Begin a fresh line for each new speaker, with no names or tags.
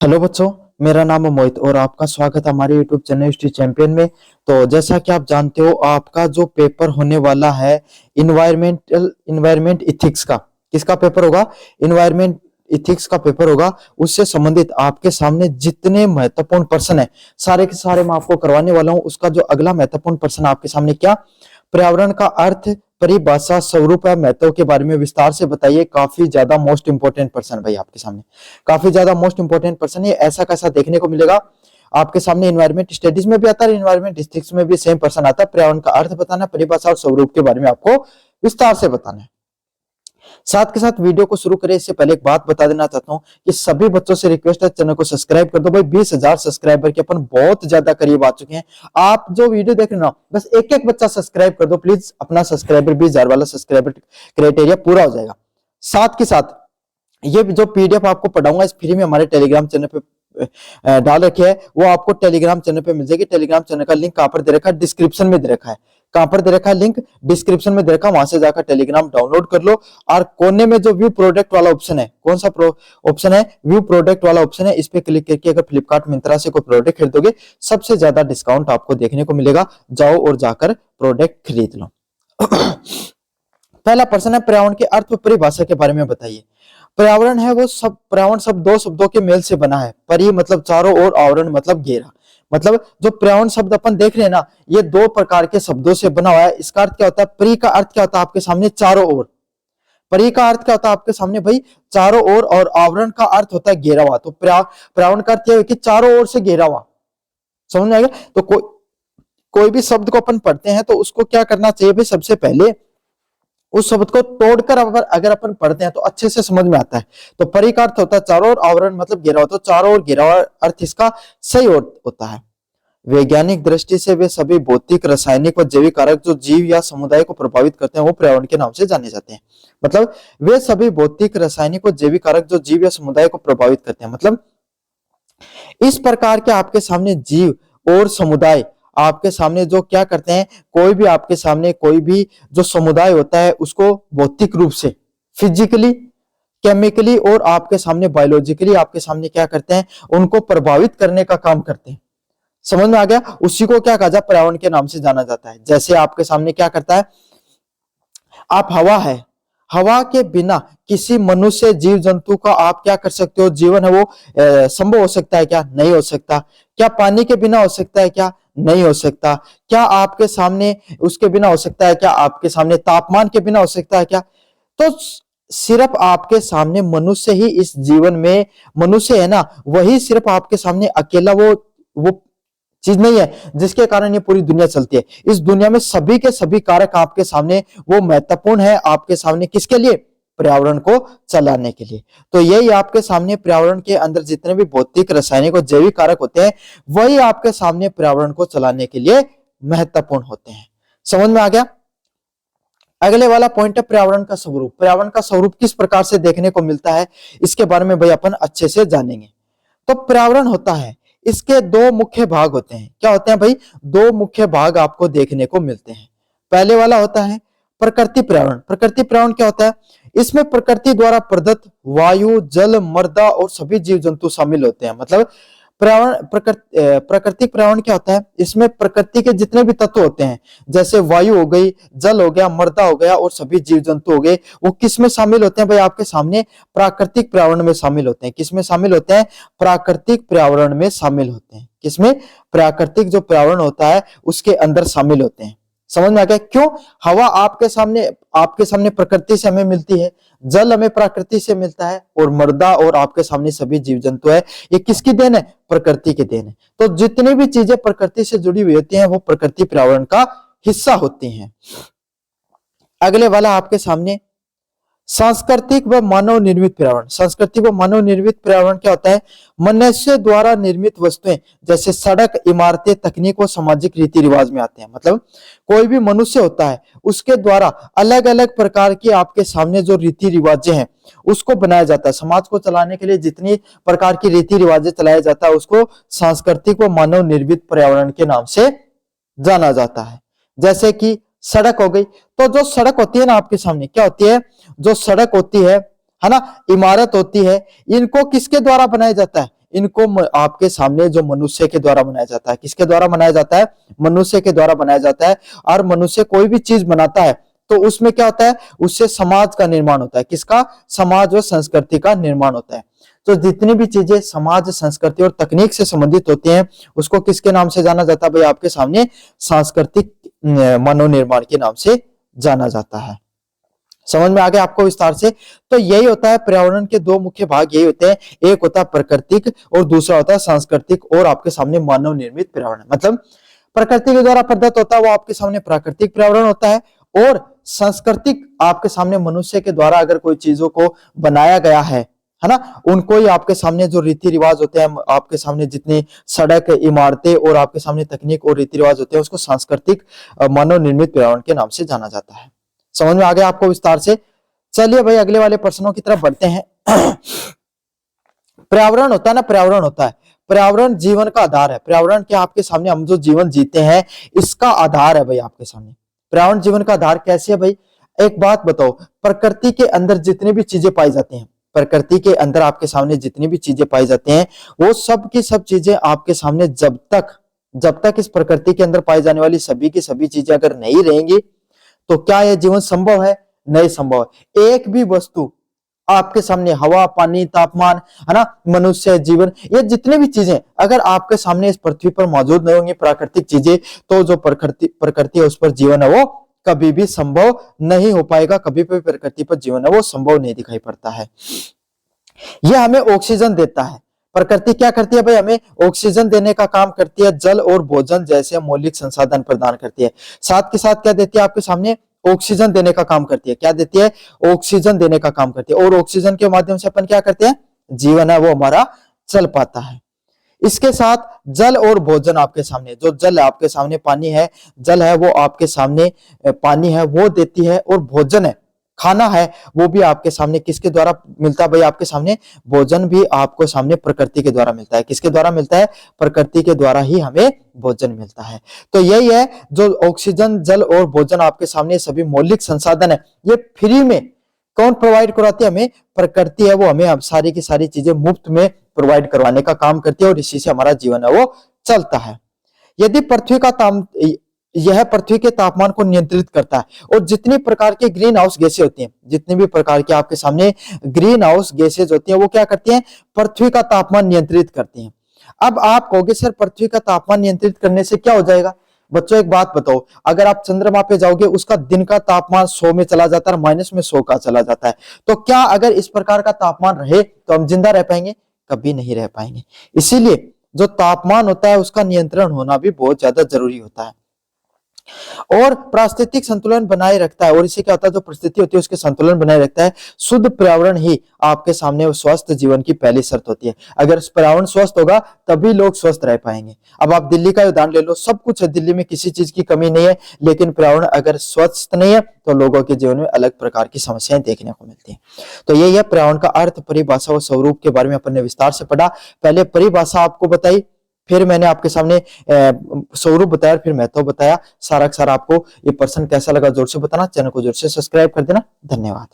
Hello बच्चों, मेरा नाम है मोहित और आपका स्वागत है हमारे यूट्यूब चैनल हिस्ट्री चैंपियन में। तो जैसा कि आप जानते हो, आपका जो पेपर होने वाला है इन्वायरमेंट इथिक्स का, किसका पेपर होगा? इन्वायरमेंट इथिक्स का पेपर होगा। उससे संबंधित आपके सामने जितने महत्वपूर्ण प्रश्न है सारे के सारे मैं आपको करवाने वाला हूं। उसका जो अगला महत्वपूर्ण प्रश्न आपके सामने, क्या पर्यावरण का अर्थ, परिभाषा, स्वरूप या महत्व के बारे में विस्तार से बताइए। काफी ज्यादा मोस्ट इंपोर्टेंट पर्सन भाई आपके सामने, काफी ज्यादा मोस्ट इंपोर्टेंट पर्सन। ये ऐसा कैसा देखने को मिलेगा आपके सामने? एनवायरमेंट स्टडीज में भी आता है, एनवायरमेंट स्टैटिस्टिक्स में भी सेम पर्सन आता है। पर्यावरण का अर्थ बताना, परिभाषा और स्वरूप के बारे में आपको विस्तार से बताना है। साथ के साथ वीडियो को शुरू करें इससे पहले एक बात बता देना चाहता हूं कि सभी बच्चों से रिक्वेस्ट है, चैनल को सब्सक्राइब कर दो भाई। 20,000 सब्सक्राइबर के अपन बहुत ज्यादा करीब आ चुके हैं। आप जो वीडियो देख रहे हो ना, बस एक एक बच्चा सब्सक्राइब कर दो प्लीज। अपना सब्सक्राइबर 20,000 वाला सब्सक्राइबर क्राइटेरिया पूरा हो जाएगा। साथ के साथ ये जो पीडीएफ आपको पढ़ाऊंगा इस फ्री में हमारे टेलीग्राम चैनल पे डाल रखे है, वो आपको टेलीग्राम चैनल पे मिल जाएगी। टेलीग्राम चैनल का लिंक कहां पर दे रखा है? डिस्क्रिप्शन में दे रखा है। कहां पर दे रखा है लिंक? डिस्क्रिप्शन में दे रखा है। वहां से जाकर टेलीग्राम डाउनलोड कर लो। और कोने में जो व्यू प्रोडक्ट वाला ऑप्शन है, कौन सा ऑप्शन है? व्यू प्रोडक्ट वाला ऑप्शन है। इस पे क्लिक करके अगर फ्लिपकार्ट मिंत्रा से कोई प्रोडक्ट खरीदोगे, सबसे ज्यादा डिस्काउंट आपको देखने को मिलेगा। जाओ और जाकर प्रोडक्ट खरीद लो। पहला प्रश्न है, पर्यावरण के अर्थ और परिभाषा के बारे में बताइए। पर्यावरण है वो सब, पर्यावरण सब दो शब्दों के मेल से बना है। परि मतलब चारों ओर, आवरण मतलब घेरा। मतलब जो पर्यावरण शब्द अपन देख रहे हैं ना, ये दो प्रकार के शब्दों से बना हुआ है। इसका अर्थ क्या होता है? परि का अर्थ क्या होता है आपके सामने? चारों ओर। परि का अर्थ क्या होता है आपके सामने भाई? चारों ओर। और आवरण का अर्थ होता है घेरा हुआ। तो पर्यावरण का अर्थ यह है कि चारों ओर से घेरा हुआ। समझ में आएगा? तो कोई भी शब्द को अपन पढ़ते हैं तो उसको क्या करना चाहिए भाई? सबसे पहले उस शब्द को तोड़कर अगर अपन पढ़ते हैं तो अच्छे से समझ में आता है। तो परि का अर्थ होता है चारों ओर, आवरण मतलब घेरा हुआ। तो चारों ओर घेरा हुआ अर्थ इसका सही होता है। वैज्ञानिक दृष्टि से वे सभी भौतिक, रासायनिक व जैविक कारक जो जीव या समुदाय को प्रभावित करते हैं वो पर्यावरण के नाम से जाने जाते हैं। मतलब वे सभी भौतिक, रासायनिक व जैविक कारक जो जीव या समुदाय को प्रभावित करते हैं। मतलब इस प्रकार के आपके सामने जीव और समुदाय आपके सामने जो क्या करते हैं, कोई भी आपके सामने कोई भी जो समुदाय होता है उसको भौतिक रूप से, फिजिकली, केमिकली और आपके सामने बायोलॉजिकली आपके सामने क्या करते हैं? उनको प्रभावित करने का काम करते हैं। समझ में आ गया? उसी को क्या कहा जाता है? पर्यावरण के नाम से जाना जाता है। जैसे आपके सामने क्या करता है, आप हवा है, हवा के बिना किसी मनुष्य, जीव जंतु का आप क्या कर सकते हो? जीवन है वो संभव हो सकता है क्या? नहीं हो सकता। क्या पानी के बिना हो सकता है क्या? नहीं हो सकता। क्या आपके सामने उसके बिना हो सकता है क्या? आपके सामने तापमान के बिना हो सकता है क्या? तो सिर्फ आपके सामने मनुष्य ही इस जीवन में, मनुष्य है ना, वही सिर्फ आपके सामने अकेला वो चीज नहीं है जिसके कारण ये पूरी दुनिया चलती है। इस दुनिया में सभी के सभी कारक आपके सामने वो महत्वपूर्ण है आपके सामने, किसके लिए? पर्यावरण को चलाने के लिए। तो यही आपके सामने पर्यावरण के अंदर जितने भी भौतिक, रासायनिक और जैविक कारक होते हैं, वही आपके सामने पर्यावरण को चलाने के लिए महत्वपूर्ण होते हैं। समझ में आ गया? अगले वाला पॉइंट है पर्यावरण का स्वरूप। पर्यावरण का स्वरूप किस प्रकार से देखने को मिलता है, इसके बारे में भाई अपन अच्छे से जानेंगे। तो पर्यावरण होता है, इसके दो मुख्य भाग होते हैं। क्या होते हैं भाई? दो मुख्य भाग आपको देखने को मिलते हैं। पहले वाला होता है प्रकृति पर्यावरण। प्रकृति पर्यावरण क्या होता है? इसमें प्रकृति द्वारा प्रदत्त वायु, जल, मृदा और सभी जीव जंतु शामिल होते हैं। मतलब पर्यावरण, प्राकृतिक पर्यावरण क्या होता है? इसमें प्रकृति के जितने भी तत्व होते हैं, जैसे वायु हो गई, जल हो गया, मृदा हो गया और सभी जीव जंतु हो गए, वो किस में शामिल होते हैं भाई? आपके सामने प्राकृतिक पर्यावरण में शामिल होते हैं। किस में शामिल होते हैं? प्राकृतिक पर्यावरण में शामिल होते हैं। किसमें? प्राकृतिक जो पर्यावरण होता है उसके अंदर शामिल होते हैं। समझ में आ गया? क्यों? हवा आपके सामने प्रकृति से हमें मिलती है, जल हमें प्रकृति से मिलता है, और मृदा और आपके सामने सभी जीव जंतु है, ये किसकी देन है? प्रकृति की देन है। तो जितनी भी चीजें प्रकृति से जुड़ी हुई होती हैं वो प्रकृति पर्यावरण का हिस्सा होती हैं। अगले वाला आपके सामने सांस्कृतिक व मानव निर्मित पर्यावरण। सांस्कृतिक व मानव निर्मित पर्यावरण क्या होता है? मनुष्य द्वारा निर्मित वस्तुएं, जैसे सड़क, इमारतें, तकनीक व सामाजिक रीति रिवाज में आते हैं। मतलब कोई भी मनुष्य होता है उसके द्वारा अलग अलग प्रकार की आपके सामने जो रीति रिवाजें हैं उसको बनाया जाता है। समाज को चलाने के लिए जितनी प्रकार की रीति रिवाजें चलाया जाता है उसको सांस्कृतिक व मानव निर्मित पर्यावरण के नाम से जाना जाता है। जैसे कि सड़क हो गई, तो जो सड़क होती है ना आपके सामने, क्या होती है? जो सड़क होती है ना, इमारत होती है, इनको किसके द्वारा बनाया जाता है? इनको आपके सामने जो मनुष्य के द्वारा बनाया जाता है, किसके द्वारा बनाया जाता है? मनुष्य के द्वारा बनाया जाता है। और मनुष्य कोई भी चीज बनाता है तो उसमें क्या होता है? उससे समाज का निर्माण होता है। किसका? समाज और संस्कृति का निर्माण होता है। तो जितनी भी चीजें समाज, संस्कृति और तकनीक से संबंधित होती हैं उसको किसके नाम से जाना जाता है भाई? आपके सामने सांस्कृतिक मनोनिर्माण के नाम से जाना जाता है। समझ में आ गया आपको विस्तार से? तो यही होता है, पर्यावरण के दो मुख्य भाग यही होते हैं, एक होता है प्राकृतिक और दूसरा होता है सांस्कृतिक और आपके सामने मानव निर्मित पर्यावरण। मतलब प्रकृति के द्वारा प्रदत्त होता है वो आपके सामने प्राकृतिक पर्यावरण होता है, और सांस्कृतिक आपके सामने मनुष्य के द्वारा अगर कोई चीजों को बनाया गया है ना, उनको ही आपके सामने जो रीति रिवाज होते हैं, आपके सामने जितनी सड़क, इमारतें और आपके सामने तकनीक और रीति रिवाज होते हैं उसको सांस्कृतिक मानव निर्मित पर्यावरण के नाम से जाना जाता है। समझ में आ गया आपको विस्तार से? चलिए भाई अगले वाले प्रश्नों की तरफ बढ़ते हैं। पर्यावरण होता है ना, पर्यावरण होता है, पर्यावरण जीवन का आधार है। पर्यावरण क्या आपके सामने, हम जो जीवन जीते हैं इसका आधार है भाई आपके सामने। पर्यावरण जीवन का आधार कैसे है भाई? एक बात बताओ, प्रकृति के अंदर जितनी भी चीजें पाई जाती हैं, प्रकृति के अंदर आपके सामने जितनी भी चीजें पाई जाती हैं वो सब की सब चीजें आपके सामने जब तक इस प्रकृति के अंदर पाई जाने वाली सभी की सभी चीजें अगर नहीं रहेंगी तो क्या यह जीवन संभव है? नहीं संभव है। एक भी वस्तु आपके सामने, हवा, पानी, तापमान, है ना, मनुष्य, जीवन, ये जितनी भी चीजें अगर आपके सामने इस पृथ्वी पर मौजूद नहीं होंगी, प्राकृतिक चीजें, तो जो प्रकृति है उस पर जीवन है वो कभी भी संभव नहीं हो पाएगा। कभी भी प्रकृति पर जीवन है वो संभव नहीं दिखाई पड़ता है। यह हमें ऑक्सीजन देता है। प्रकृति क्या करती है भाई? हमें ऑक्सीजन देने का काम करती है, जल और भोजन जैसे मौलिक संसाधन प्रदान करती है। साथ के साथ क्या देती है आपके सामने? ऑक्सीजन देने का काम करती है। क्या देती है? ऑक्सीजन देने का काम करती है। और ऑक्सीजन के माध्यम से अपन क्या करते हैं? जीवन है वो हमारा चल पाता है। इसके साथ जल और भोजन आपके सामने, जो जल है आपके सामने, पानी है, जल है वो आपके सामने, पानी है वो देती है, और भोजन है, खाना है, वो भी आपके सामने किसके द्वारा मिलता है भाई? आपके सामने भोजन भी आपको सामने प्रकृति के द्वारा मिलता है। किसके द्वारा मिलता है? प्रकृति के द्वारा ही हमें भोजन मिलता है। तो यही है, जो ऑक्सीजन, जल और भोजन आपके सामने सभी मौलिक संसाधन है, ये फ्री में कौन प्रोवाइड करवाती है? हमें प्रकृति है वो हमें अब सारी की सारी चीजें मुफ्त में प्रोवाइड करवाने का काम करती है, और इसी से हमारा जीवन है वो चलता है। यदि यह पृथ्वी के तापमान को नियंत्रित करता है, और जितनी प्रकार के ग्रीन हाउस गैसें होती हैं, जितनी भी प्रकार के आपके सामने ग्रीन हाउस गैसेज होती हैं, वो क्या करती हैं? पृथ्वी का तापमान नियंत्रित करती हैं। अब आप कहोगे सर पृथ्वी का तापमान नियंत्रित करने से क्या हो जाएगा? बच्चों एक बात बताओ, अगर आप चंद्रमा पे जाओगे उसका दिन का तापमान 100 में चला जाता है, माइनस में 100 का चला जाता है, तो क्या अगर इस प्रकार का तापमान रहे तो हम जिंदा रह पाएंगे? कभी नहीं रह पाएंगे। इसीलिए जो तापमान होता है उसका नियंत्रण होना भी बहुत ज्यादा जरूरी होता है, और पारिस्थितिक संतुलन बनाए रखता है। और इससे क्या होता है? जो परिस्थिति होती है उसके संतुलन बनाए रखता है। शुद्ध पर्यावरण ही आपके सामने स्वस्थ जीवन की पहली शर्त होती है। अगर पर्यावरण स्वस्थ होगा तभी लोग स्वस्थ रह पाएंगे। अब आप दिल्ली का उदाहरण ले लो, सब कुछ है दिल्ली में, किसी चीज की कमी नहीं है, लेकिन पर्यावरण अगर स्वस्थ नहीं है तो लोगों के जीवन में अलग प्रकार की समस्याएं देखने को मिलती हैं। तो यही है पर्यावरण का अर्थ, परिभाषा और स्वरूप के बारे में अपन ने विस्तार से पढ़ा। पहले परिभाषा आपको बताई, फिर मैंने आपके सामने स्वरूप बताया, फिर महत्व बताया। सारा का सारा आपको ये प्रश्न कैसा लगा जोर से बताना, चैनल को जोर से सब्सक्राइब कर देना। धन्यवाद।